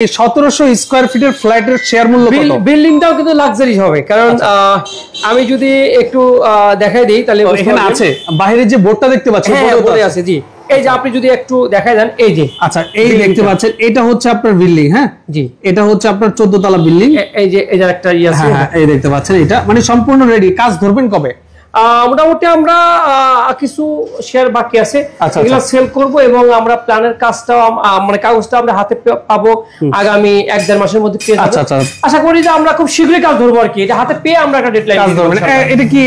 1700 square ফিটের ফ্ল্যাটের share মূল্য কত? বিল্ডিংটাও কিন্তু লাক্সারি হবে, কারণ আমি যদি একটু দেখাই দেই তাহলে এখানে আছে বাইরে যে বোর্ডটা দেখতে পাচ্ছেন, বোর্ডে আছে জি। এই যে আপনি যদি একটু দেখাই দেন, এই যে আচ্ছা এই দেখতে পাচ্ছেন, এটা হচ্ছে আপনার বিল্ডিং। হ্যাঁ জি, এটা হচ্ছে আপনার 14 তলা বিল্ডিং। এই যে এই যে একটা ইয়ে আছে, হ্যাঁ এই দেখতে পাচ্ছেন, এটা মানে সম্পূর্ণ রেডি। কাজ ধরবেন কবে? মোটামুটি আমরা কিছু শেয়ার বাকি আছে, এগুলো সেল করব এবং আমরা প্ল্যানের কাজটা মানে কাগজটা আমরা হাতে পাবো আগামী 1-1.5 মাসের মধ্যে পেয়ে যাব। আশা করি যে আমরা খুব শীঘ্রই কাজ ধরবো আর কি, এটা হাতে পেয়ে আমরা একটা ডেডলাইন কাজ ধরব। এটা কি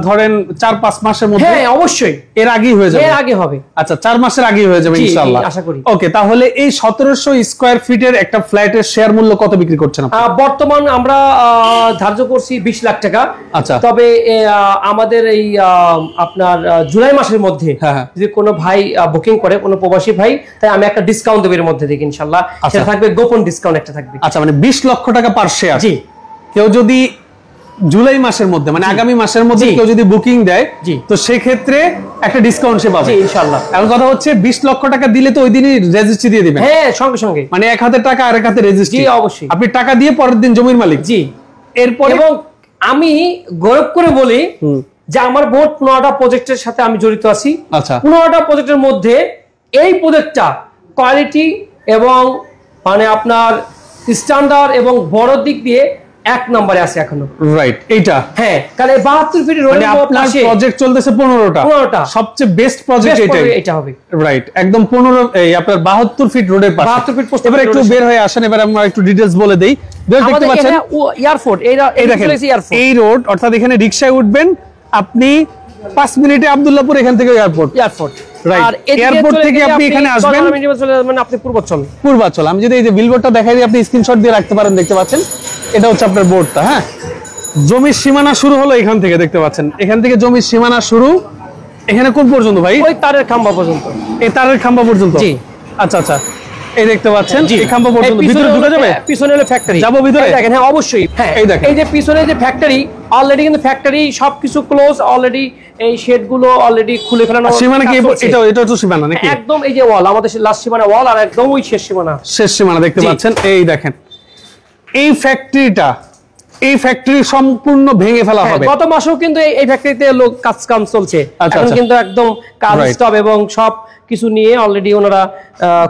ধরেন 4-5 মাসের মধ্যে? হ্যাঁ অবশ্যই এর আগেই হয়ে যাবে, এর আগে হবে। আচ্ছা 4 মাসের আগেই হয়ে যাবে ইনশাআল্লাহ, আশা করি। ওকে, তাহলে এই 1700 স্কয়ার ফিটের একটা ফ্ল্যাটের শেয়ার মূল্য কত বিক্রি করছেন আপনি? বর্তমান আমরা ধার্য করছি 20 লাখ টাকা। আচ্ছা, তবে আমাদের এই আপনার জুলাই মাসের মধ্যে যদি কোনো ভাই বুকিং করে, কোনো প্রবাসী ভাই, তাই আমি একটা ডিসকাউন্ট দেব এর মধ্যে থেকে ইনশাআল্লাহ। সেটা থাকবে গোপন ডিসকাউন্ট একটা থাকবে। আচ্ছা, মানে 20 লক্ষ টাকা পার শেয়ার। জি, কেউ যদি জুলাই মাসের মধ্যে মানে আগামী মাসের মধ্যে কেউ যদি বুকিং দেয়, তো সেই ক্ষেত্রে একটা ডিসকাউন্ট সে পাবে ইনশাআল্লাহ। এখন কথা হচ্ছে 20 লক্ষ টাকা দিলে তো ওই দিনই রেজিস্ট্রি দিয়ে দিবেন? হ্যাঁ, সঙ্গে সঙ্গে, মানে এক হাতে টাকা আর এক হাতে রেজিস্ট্রি। জি অবশ্যই, আপনি টাকা দিয়ে পরের দিন জমির মালিক। জি। এরপর এবং আমি গৌরব করে বলি যে আমার বোর্ড 15টা প্রজেক্টের সাথে আমি জড়িত আছি। আচ্ছা, 15টা প্রজেক্টের মধ্যে এই প্রজেক্টটা কোয়ালিটি এবং মানে আপনার স্ট্যান্ডার্ড এবং বড় দিক দিয়ে 1 নম্বরে আছে এখনো। রাইট, এইটা হ্যাঁ, কারণ 72 ফিট রোড আপনার প্রজেক্ট চলতেছে 15টা, সবচেয়ে বেস্ট প্রজেক্ট এটা হবে। রাইট, একদম 15 এই আপনার 72 ফিট রোডের পাশে। 72 ফিট পোস্ট। এবারে একটু বের হয়ে আসেন, এবারে আমরা একটু ডিটেইলস বলে দেই। দেখতে পাচ্ছেন এয়ারপোর্ট, এই রোড, অর্থাৎ এখানে রিকশায় উঠবেন আপনি 5 মিনিটে আব্দুল্লাহপুর, এখান থেকে এয়ারপোর্ট। আর এয়ারপোর্ট থেকে আপনি এখানে আসবেন মানে আপনি পূর্বাচল। আমি যদি এই যে বিলবোর্ডটা দেখাই দিই, আপনি স্ক্রিনশট দিয়ে রাখতে পারেন। দেখতে পাচ্ছেন এটা হচ্ছে আপনার বোর্ডটা। হ্যাঁ, জমির সীমানা শুরু হলো এখান থেকে, দেখতে পাচ্ছেন এখান থেকে জমির সীমানা শুরু। এখানে কোন পর্যন্ত ভাই? ওই তারের খাম্বা পর্যন্ত। এই তারের খাম্বা পর্যন্ত? জি। আচ্ছা আচ্ছা, এই দেখতে পাচ্ছেন এই খাম্বা পর্যন্ত। ভিতরে ঢোকা যাবে? পিছনে হলো ফ্যাক্টরি। যাবো ভিতরে? দেখেন, হ্যাঁ অবশ্যই। হ্যাঁ, এই দেখেন, এই যে পিছনে যে ফ্যাক্টরি, অলরেডি কিন্তু ফ্যাক্টরি সবকিছু ক্লোজ অলরেডি। এই শেড গুলো অলরেডি খুলে ফেলানো। সীমানা কি এটা তো সীমানা নাকি? একদম এই যে ওয়াল, আমাদের লাস্ট সীমানা ওয়াল, আর একদম ওই শেষ সীমানা দেখতে পাচ্ছেন। এই দেখেন এই ফ্যাক্টরিটা, এই ফ্যাক্টরি সম্পূর্ণ ভেঙে ফেলা হবে। গত মাসেও কিন্তু এই ফ্যাক্টরিতে লোক কাজ চলছে, এখন কিন্তু একদম কাজ স্টপ এবং সব কিছু নিয়ে অলরেডি ওনারা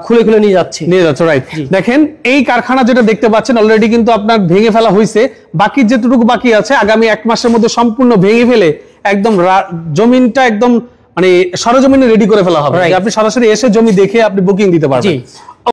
খুলে নিয়ে যাচ্ছে। রাইট, দেখেন এই কারখানা যেটা দেখতে পাচ্ছেন অলরেডি কিন্তু আপনার ভেঙে ফেলা হয়েছে। বাকি যেটুকু বাকি আছে আগামী 1 মাসের মধ্যে সম্পূর্ণ ভেঙে ফেলে একদম জমিনটা একদম মানে সরজমিনে রেডি করে ফেলা হবে। আপনি সরাসরি এসে জমি দেখে আপনি বুকিং দিতে পারবেন।